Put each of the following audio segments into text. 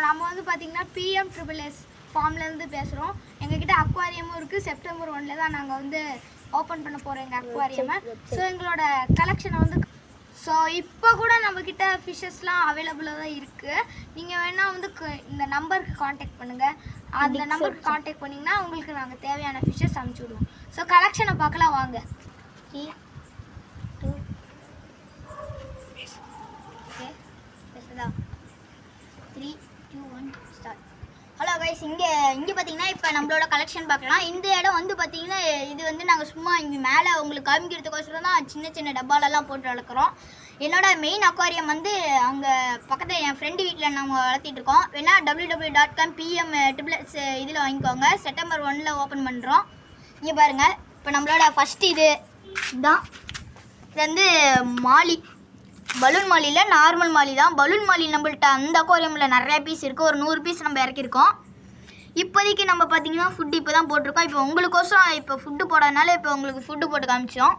நம்ம வந்து பார்த்திங்கன்னா PM/SSS ஃபார்ம்லேருந்து பேசுகிறோம். எங்ககிட்ட அக்வாரியமும் இருக்குது. செப்டம்பர் 1 தான் நாங்கள் வந்து ஓப்பன் பண்ண போகிறோம் எங்கள் அக்வாரியமை. ஸோ எங்களோட கலெக்ஷனை வந்து இப்போ கூட நம்மக்கிட்ட ஃபிஷ்ஷஸ்லாம் அவைலபிளாக தான் இருக்குது. நீங்கள் வேணால் வந்து இந்த நம்பருக்கு காண்டாக்ட் பண்ணுங்கள். அந்த நம்பருக்கு காண்டாக்ட் பண்ணிங்கன்னா உங்களுக்கு நாங்கள் தேவையான ஃபிஷ்ஷஸ் அனுப்பிச்சி விடுவோம். ஸோ கலெக்ஷனை பார்க்கலாம் வாங்க. 3 2 3 2 1 ஸ்டார்ட். ஹலோ கைஸ், இங்கே பார்த்தீங்கன்னா இப்போ நம்மளோட கலெக்ஷன் பார்க்கலாம். இந்த இடம் வந்து பார்த்தீங்கன்னா இது வந்து நாங்கள் சும்மா இங்கே மேலே உங்களுக்கு காமிக்கிறதுக்கோசரம் தான் சின்ன சின்ன டப்பாலெல்லாம் போட்டு வளர்க்குறோம். என்னோட மெயின் அக்வாரியம் வந்து அங்கே பக்கத்தில் என் ஃப்ரெண்டு வீட்டில் நாங்கள் வளர்த்திட்டு இருக்கோம். வேணா www.com PM/SSS இதில் வாங்கிக்கோங்க. செப்டம்பர் 1 ஓப்பன் பண்ணுறோம். இங்கே பாருங்கள், இப்போ நம்மளோட ஃபஸ்ட்டு இதுதான். இது வந்து மாலி, பலூன் மாலியில் நார்மல் மாலி தான். பலூன் மாலி நம்மள்ட்ட அந்த அக்வாரியமில் நிறைய பீஸ் இருக்குது. ஒரு 100 பீஸ் நம்ம இறக்கியிருக்கோம். இப்போதைக்கு நம்ம பார்த்தீங்கன்னா ஃபுட்டு இப்போ தான் போட்டிருக்கோம். இப்போ உங்களுக்கோசரம் இப்போ ஃபுட்டு போடாதனால இப்போ உங்களுக்கு ஃபுட்டு போட்டு காமிச்சோம்.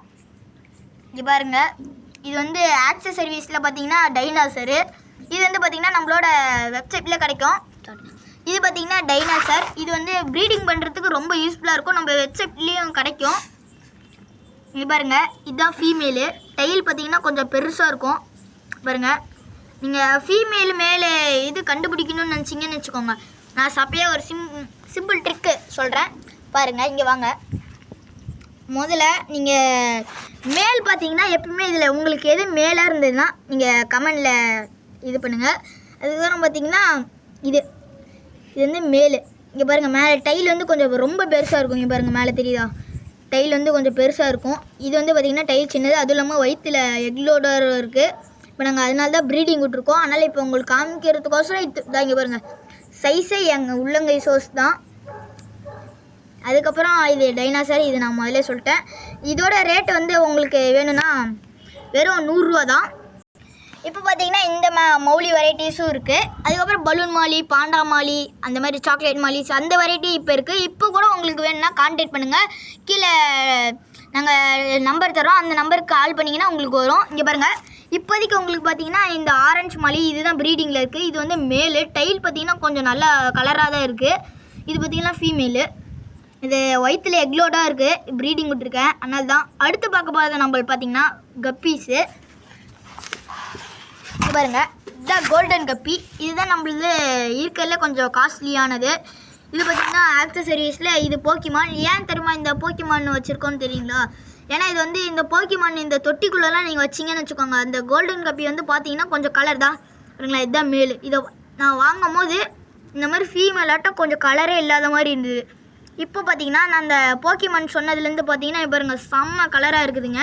இங்கே பாருங்கள், இது வந்து ஆக்சஸ் சர்வீஸில் பார்த்தீங்கன்னா டைனாசரு. இது வந்து பார்த்திங்கன்னா நம்மளோட வெப்சைட்டில் கிடைக்கும். இது பார்த்திங்கன்னா டைனாசர். இது வந்து ப்ரீடிங் பண்ணுறதுக்கு ரொம்ப யூஸ்ஃபுல்லாக இருக்கும். நம்ம வெப்சைட்லேயும் கிடைக்கும். இங்கே பாருங்கள், இதுதான் ஃபீமேலு. டைல் பார்த்திங்கன்னா கொஞ்சம் பெருசாக இருக்கும். பாருங்கள், நீங்கள் ஃபீமேல் மேலே இது கண்டுபிடிக்கணும்னு நினச்சிங்கன்னு வச்சுக்கோங்க. நான் சப்பையாக ஒரு சிம்பிள் ட்ரிக்கு சொல்கிறேன் பாருங்கள். இங்கே வாங்க. முதல்ல நீங்கள் மேல் பார்த்தீங்கன்னா எப்பவுமே இதில் உங்களுக்கு எது மேலாக இருந்ததுன்னா நீங்கள் கமெண்டில் இது பண்ணுங்கள். அதுக்கப்புறம் பார்த்தீங்கன்னா இது வந்து மேலு. இங்கே பாருங்கள், மேலே டைல் வந்து கொஞ்சம் ரொம்ப பெருசாக இருக்கும். இங்கே பாருங்கள், மேலே தெரியுதா? டைல் வந்து கொஞ்சம் பெருசாக இருக்கும். இது வந்து பார்த்திங்கன்னா டைல் சின்னது. அதுவும் இல்லாமல் வயிற்றில் எக்லோடர் இருக்குது. இப்போ நாங்கள் அதனால தான் ப்ரீடிங் விட்ருக்கோம். அதனால் இப்போ உங்களுக்கு காமிக்கிறதுக்கோசரம் இதான். இங்கே பாருங்கள், சைஸே எங்கள் உள்ளங்கை சோஸ் தான். அதுக்கப்புறம் இது டைனாசர். இது நான் முதல்ல சொல்லிட்டேன். இதோட ரேட்டு வந்து உங்களுக்கு வேணும்னா வெறும் 100 ரூபா தான். இப்போ பார்த்தீங்கன்னா இந்த மௌலி வெரைட்டிஸும் இருக்குது. அதுக்கப்புறம் பலூன் மாலி, பாண்டா மாலி, அந்த மாதிரி சாக்லேட் மாலிஸ் அந்த வெரைட்டி இப்போ இருக்குது. இப்போ கூட உங்களுக்கு வேணும்னா கான்டாக்ட் பண்ணுங்கள். கீழே நாங்கள் நம்பர் தரோம். அந்த நம்பருக்கு கால் பண்ணிங்கன்னா உங்களுக்கு வரும். இங்கே பாருங்கள், இப்போதைக்கு உங்களுக்கு பார்த்தீங்கன்னா இந்த ஆரஞ்சு மாலி இதுதான் ப்ரீடிங்கில் இருக்குது. இது வந்து மேலு. டைல் பார்த்தீங்கன்னா கொஞ்சம் நல்லா கலராக தான் இருக்குது. இது பார்த்தீங்கன்னா ஃபீமேலு. இது வயிற்றில் எக்லோடாக இருக்குது. ப்ரீடிங் விட்டுருக்கேன், அதனால தான். அடுத்து பார்க்க போகிறது நம்மளுக்கு பார்த்தீங்கன்னா கப்பீஸு. இது பாருங்கள், இதுதான் கோல்டன் கப்பி. இதுதான் நம்மளது இருக்கிறதுல கொஞ்சம் காஸ்ட்லியானது. இது பார்த்திங்கன்னா ஆக்சசரிஸில் இது போக்கிமான். ஏன் தெரியுமா இந்த போக்கிமான் வச்சுருக்கோன்னு தெரியுங்களா? ஏன்னா இது வந்து இந்த போக்கிமான் இந்த தொட்டிக்குள்ளெல்லாம் நீங்கள் வச்சிங்கன்னு வச்சுக்கோங்க. அந்த கோல்டன் கப்பி வந்து பார்த்தீங்கன்னா கொஞ்சம் கலர் தான் பாருங்களா. இதுதான் மேல். இதை நான் வாங்கும் போது இந்த மாதிரி ஃபீமேலாட்டம் கொஞ்சம் கலரே இல்லாத மாதிரி இருந்தது. இப்போ பார்த்தீங்கன்னா நான் அந்த போக்கிமான் சொன்னதுலேருந்து பார்த்தீங்கன்னா பாருங்கள் செம்ம கலராக இருக்குதுங்க.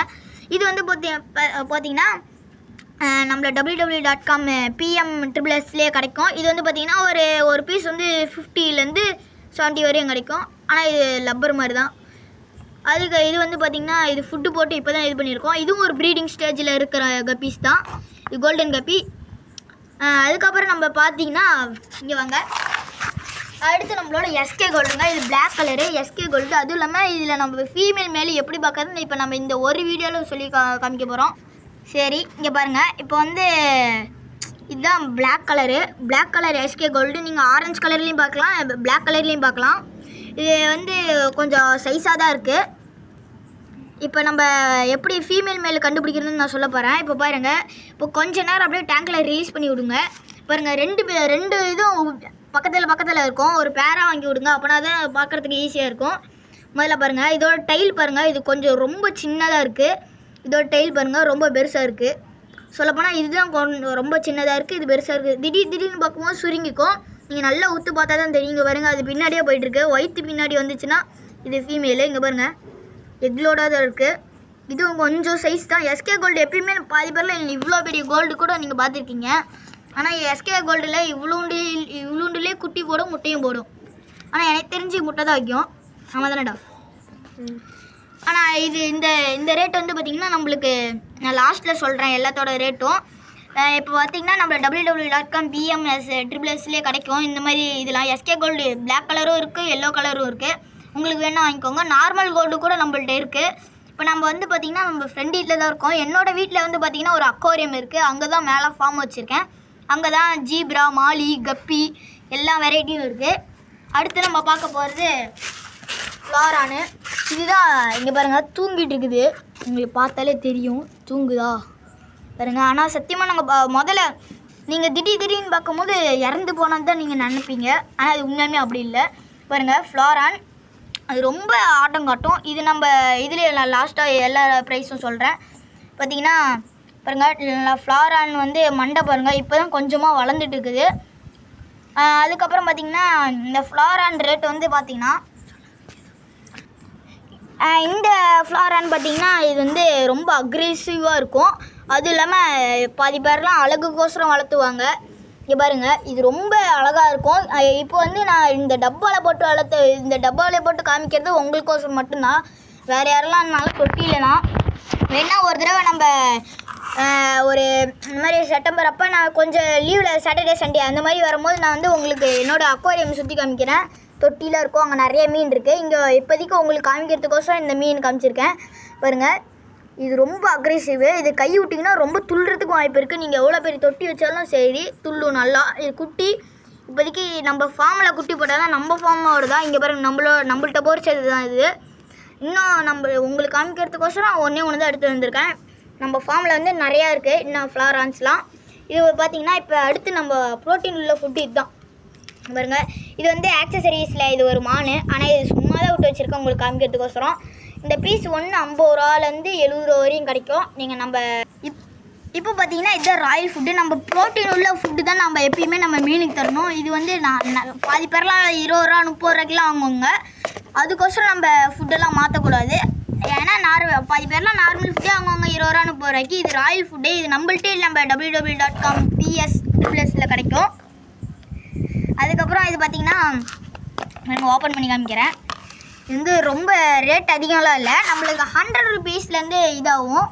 இது வந்து பார்த்தீங்கன்னா நம்மள www.com PM/SSSலேயே கிடைக்கும். இது வந்து பார்த்திங்கன்னா ஒரு பீஸ் வந்து 50லேருந்து 70 வரையும் கிடைக்கும். ஆனால் இது லப்பர் மாதிரி தான். அதுக்கு இது வந்து பார்த்திங்கன்னா இது ஃபுட்டு போட்டு இப்போ தான் இது பண்ணியிருக்கோம். இதுவும் ஒரு ப்ரீடிங் ஸ்டேஜில் இருக்கிற கப்பீஸ் தான். இது கோல்டன் கப்பி. அதுக்கப்புறம் நம்ம பார்த்திங்கன்னா இங்கே வாங்க, அடுத்து நம்மளோட எஸ்கே கோல்டுங்க. இது பிளாக் கலரு எஸ்கே கோல்டு. அதுவும் இல்லாமல் இதில் நம்ம ஃபீமேல் மேலே எப்படி பார்க்கறதுன்னு இப்போ நம்ம இந்த ஒரு வீடியோவில் சொல்லி காமிக்க போகிறோம். சரி, இங்கே பாருங்கள், இப்போ வந்து இதுதான் பிளாக் கலரு. பிளாக் கலர் எஸ்கே கோல்டு. நீங்கள் ஆரஞ்சு கலர்லேயும் பார்க்கலாம், பிளாக் கலர்லேயும் பார்க்கலாம். இது வந்து கொஞ்சம் சைஸாக தான் இருக்குது. இப்போ நம்ம எப்படி ஃபீமேல் மேல் கண்டுபிடிக்கிறதுன்னு நான் சொல்ல போகிறேன். இப்போ பாருங்கள், இப்போ கொஞ்ச நேரம் அப்படியே டேங்கில் ரிலீஸ் பண்ணி விடுங்க. பாருங்கள், ரெண்டு இதுவும் பக்கத்தில் இருக்கும். ஒரு பேராக வாங்கி விடுங்க, அப்போனா தான் பார்க்குறதுக்கு ஈஸியாக இருக்கும். முதல்ல பாருங்கள், இதோட டைல் பாருங்கள், இது கொஞ்சம் ரொம்ப சின்னதாக இருக்குது. இதோட டைல் பாருங்கள் ரொம்ப பெருசாக இருக்குது. சொல்லப்போனால் இதுதான் ரொம்ப சின்னதாக இருக்குது, இது பெருசாக இருக்குது. திடீர்னு பார்க்கும்போது சுருங்கிக்கும். நீங்கள் நல்லா உத்து பார்த்தா தான் தெரியும். இங்கே பாருங்கள், அது பின்னாடியே போயிட்டுருக்கு. வயிற்று பின்னாடி வந்துச்சுன்னா இது ஃபீமேலு. இங்கே பாருங்கள், எக்லோடாக தான் இருக்குது. இதுவும் கொஞ்சம் சைஸ் தான். எஸ்கே கோல்டு எப்பயுமே பாதி பேரில் இவ்வளோ பெரிய கோல்டு கூட நீங்கள் பார்த்துருக்கீங்க. ஆனால் எஸ்கே கோல்டில் இவ்வளோண்டுலேயே குட்டி போடும், முட்டையும் போடும். ஆனால் எனக்கு தெரிஞ்சு முட்டை தான் வைக்கும். ஆமாம் தானேடா? ஆனால் இது இந்த ரேட் வந்து பார்த்திங்கன்னா நம்மளுக்கு நான் லாஸ்ட்டில் சொல்கிறேன் எல்லாத்தோட ரேட்டும். இப்போ பார்த்திங்கன்னா நம்ம www.com PM/SSSலேயே கிடைக்கும். இந்த மாதிரி இதெல்லாம் எஸ்கே கோல்டு பிளாக் கலரும் இருக்குது, எல்லோ கலரும் இருக்குது. உங்களுக்கு வேணால் வாங்கிக்கோங்க. நார்மல் கோல்டு கூட நம்மள்ட்ட இருக்குது. இப்போ நம்ம வந்து பார்த்திங்கன்னா நம்ம ஃப்ரெண்ட் வீட்டில் தான் இருக்கோம். என்னோடய வீட்டில் வந்து பார்த்திங்கன்னா ஒரு அக்வாரியம் இருக்குது. அங்கே தான் மேலே ஃபார்ம் வச்சுருக்கேன். அங்கே தான் ஜீப்ரா, மாலி, கப்பி எல்லா வெரைட்டியும் இருக்குது. அடுத்து நம்ம பார்க்க போகிறது ஃப்ளாரானு. இதுதான் இங்கே பாருங்கள் தூங்கிட்டு இருக்குது. உங்களுக்கு பார்த்தாலே தெரியும் தூங்குதா பாருங்கள். ஆனால் சத்தியமாக நாங்கள் முதல்ல நீங்கள் திடீர்னு பார்க்கும்போது இறந்து போனது தான் நீங்கள் நினைப்பீங்க. ஆனால் அது உண்மையுமே அப்படி இல்லை. பாருங்கள் ஃப்ளாரான் அது ரொம்ப ஆட்டம் காட்டும். இது நம்ம இதில் நான் லாஸ்ட்டாக எல்லா ப்ரைஸும் சொல்கிறேன். பார்த்திங்கன்னா பாருங்கள் ஃப்ளாரான் வந்து மண்டை பாருங்கள் இப்போ தான் கொஞ்சமாக வளர்ந்துட்டு இருக்குது. அதுக்கப்புறம் பார்த்திங்கன்னா இந்த ஃப்ளாரான் ரேட் வந்து பார்த்திங்கன்னா இந்த ஃப்ளாரான் பார்த்திங்கன்னா இது வந்து ரொம்ப அக்ரெசிவாக இருக்கும். அதுவும் இல்லாமல் பாதி பேர்லாம் அழகுக்கோசரம் வளர்த்துவாங்க. இங்கே பாருங்கள் இது ரொம்ப அழகாக இருக்கும். இப்போ வந்து நான் இந்த டப்பாவில் போட்டு காமிக்கிறது உங்களுக்கோசரம் மட்டும்தான். வேறு யாரெல்லாம் இருந்தாலும் தொட்டிலனா வேணால் ஒரு தடவை நம்ம ஒரு இந்த மாதிரி செப்டம்பர் அப்போ நான் கொஞ்சம் லீவில் சாட்டர்டே சண்டே அந்த மாதிரி வரும்போது நான் வந்து உங்களுக்கு என்னோடய அக்வாரியம் சுற்றி காமிக்கிறேன். தொட்டியில் இருக்கும், அங்கே நிறைய மீன் இருக்குது. இங்கே இப்போதைக்கு உங்களுக்கு காமிக்கிறதுக்கோசரம் இந்த மீன் காமிச்சிருக்கேன். பாருங்கள் இது ரொம்ப அக்ரெசிவு. இது கை விட்டிங்கன்னா ரொம்ப துள்ளுறதுக்கும் வாய்ப்பு இருக்குது. நீங்கள் எவ்வளோ பெரிய தொட்டி வச்சாலும் சரி துள்ளும் நல்லா. இது குட்டி இப்போதைக்கு நம்ம ஃபார்மில் குட்டி போட்டால் தான் நம்ம ஃபார்மோட தான். இங்கே பாருங்கள் நம்மள்கிட்ட பொறிச்சது தான் இது. இன்னும் உங்களுக்கு காமிக்கிறதுக்கோசரம் ஒன்றே தான் எடுத்து வந்திருக்கேன். நம்ம ஃபார்மில் வந்து நிறையா இருக்குது இன்னும் ஃப்ளாரான்ஸ்லாம். இது பார்த்திங்கன்னா இப்போ அடுத்து நம்ம ப்ரோட்டீன் உள்ள ஃபுட்டு இதுதான் பாருங்கள். இது வந்து ஆக்சசரிஸில் இது ஒரு மான். ஆனால் இது சும்மா தான் விட்டு வச்சுருக்கேன் உங்களுக்கு காமிக்கிறதுக்கோசரம். இந்த பீஸ் ஒன்று 50 ரூபாலேருந்து 70 ரூபா வரையும் கிடைக்கும். நீங்கள் நம்ம இப்போ பார்த்தீங்கன்னா இதுதான் ராயல் ஃபுட்டு. நம்ம ப்ரோட்டீன் உள்ள ஃபுட்டு தான் நம்ம எப்பயுமே நம்ம மீனுக்கு தரணும். இது வந்து பாதி பேர்லாம் 20 ரூபா 30 ரூபாய்க்குலாம் வாங்குவாங்க. அதுக்கோசரம் நம்ம ஃபுட்டெல்லாம் மாற்றக்கூடாது. ஏன்னா பாதி பேர்லாம் நார்மல் ஃபுட்டே வாங்குவாங்க 20 ரூபா 30 ரூபாய்க்கு. இது ராயல் ஃபுட்டு. இது நம்மள்ட்டே நம்ம www.com PS+ல் கிடைக்கும். அதுக்கப்புறம் இது பார்த்திங்கன்னா நான் ஓப்பன் பண்ணி காமிக்கிறேன். இது வந்து ரொம்ப ரேட் அதிகம்லாம் இல்லை. நம்மளுக்கு 100 ரூபீஸ்லேருந்து இதாகும்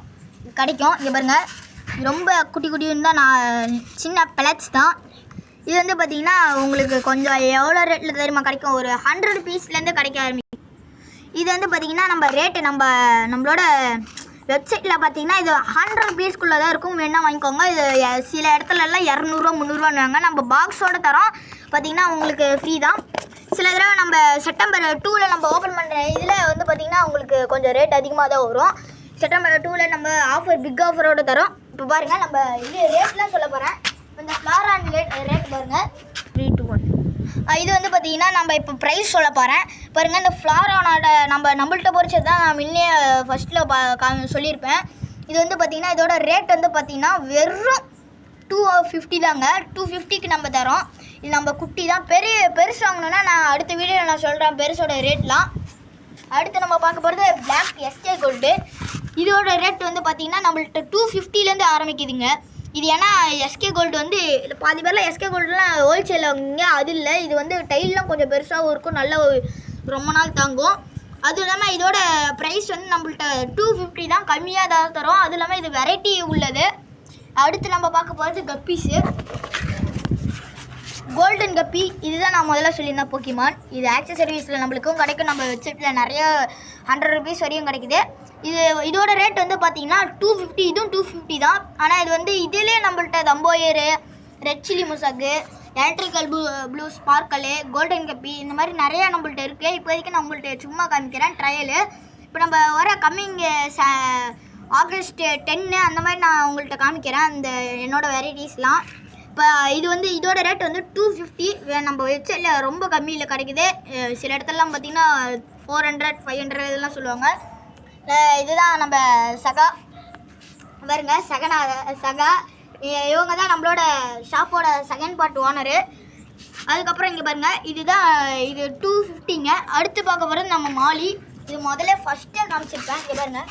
கிடைக்கும். இங்கே பாருங்கள் ரொம்ப குட்டின்னு தான் நான் சின்ன பெலட்ஸ் தான். இது வந்து பார்த்திங்கன்னா உங்களுக்கு கொஞ்சம் எவ்வளோ ரேட்டில் தெரியுமா கிடைக்கும், ஒரு 100 பீஸ்லேருந்து கிடைக்க ஆரம்பிக்கும். இது வந்து பார்த்திங்கன்னா நம்ம ரேட்டு நம்மளோட வெப்சைட்டில் பார்த்திங்கன்னா இது 100 பீஸ்க்குள்ளே தான் இருக்கும். வேணால் வாங்கிக்கோங்க. இது சில இடத்துலலாம் 200 300 நம்ம பாக்ஸோடு தரோம். பார்த்திங்கன்னா உங்களுக்கு ஃப்ரீ தான். சில தடவை நம்ம செப்டம்பர் 2ல் நம்ம ஓப்பன் பண்ணுற இதில் வந்து பார்த்திங்கன்னா உங்களுக்கு கொஞ்சம் ரேட் அதிகமாக தான் வரும். செப்டம்பர் 2ல் நம்ம பிக் ஆஃபரோடு தரோம். இப்போ பாருங்கள் நம்ம இது ரேட்லாம் சொல்ல போகிறேன். இந்த ஃப்ளாரான் ரேட் பாருங்கள் 3 to 1. இது வந்து பார்த்திங்கன்னா நம்ம இப்போ ப்ரைஸ் சொல்ல போகிறேன். பாருங்கள் இந்த ஃப்ளாரானோட நம்மள்கிட்ட பொறிச்சது தான் நான் முன்னே ஃபஸ்ட்டில் சொல்லியிருப்பேன். இது வந்து பார்த்திங்கன்னா இதோட ரேட் வந்து பார்த்திங்கன்னா வெறும் 250 தாங்க. 250க்கு நம்ம தரோம். இது நம்ம குட்டி தான். பெருசு வாங்கணுன்னா நான் அடுத்த வீடியோவில் நான் சொல்கிறேன் பெருசோட ரேட்லாம். அடுத்து நம்ம பார்க்க போகிறது பிளாக் எஸ்கே கோல்டு. இதோட ரேட் வந்து பார்த்திங்கன்னா நம்மள்கிட்ட 250லேருந்து ஆரம்பிக்குதுங்க. இது ஏன்னா எஸ்கே கோல்டு வந்து பாதி பேரில் எஸ்கே கோல்டுலாம் ஹோல்சேலில் வாங்குங்க. அது இல்லை, இது வந்து டைல்லாம் கொஞ்சம் பெருசாகவும் இருக்கும், நல்ல ரொம்ப நாள் தாங்கும். அதுவும் இல்லாமல் இதோட ப்ரைஸ் வந்து நம்மள்கிட்ட 250 தான், கம்மியாக தான் தரோம். அதுவும் இல்லாமல் இது வெரைட்டி உள்ளது. அடுத்து நம்ம பார்க்க போகிறது கப்பீஸு. கோல்டன் கப்பி இதுதான் நான் முதல்ல சொல்லியிருந்தேன் போக்கிமான். இது ஆக்சசரிஸில் நம்மளுக்கும் கிடைக்கும். நம்ம வெப்சைட்டில் நிறைய 100 ரூபீஸ் வரையும் கிடைக்குது. இதோட ரேட் வந்து பார்த்திங்கன்னா 250. இதுவும் 250 தான். ஆனால் இது வந்து இதிலே நம்மள்கிட்ட தம்போயரு, ரெட் சில்லி முசாக்கு, electrical blue sparkle, golden guppy இந்த மாதிரி நிறையா நம்மள்கிட்ட இருக்குது. இப்போதைக்கு நம்மள்கிட்ட சும்மா காமிக்கிறேன் ட்ரையலு. இப்போ நம்ம வர கம்மிங் ஆகஸ்ட் 10 அந்த மாதிரி நான் உங்கள்கிட்ட காமிக்கிறேன் அந்த என்னோடய வெரைட்டிஸ்லாம். இப்போ இது வந்து இதோட ரேட் வந்து 250. நம்ம வெப்சைட்டில் ரொம்ப கம்மியில் கிடைக்குது. சில இடத்துலலாம் பார்த்திங்கன்னா 400 500 இதெல்லாம் சொல்லுவாங்க. இதுதான் நம்ம சகா பாருங்க. சகா இவங்க தான் நம்மளோட ஷாப்போட செகண்ட் பார்ட் ஓனரு. அதுக்கப்புறம் இங்கே பாருங்கள் இது 250ங்க. அடுத்து பார்க்க போகிறது நம்ம மாலி. இது முதல்ல ஃபஸ்ட்டே காமிச்சிருப்பேன். இங்கே பாருங்கள்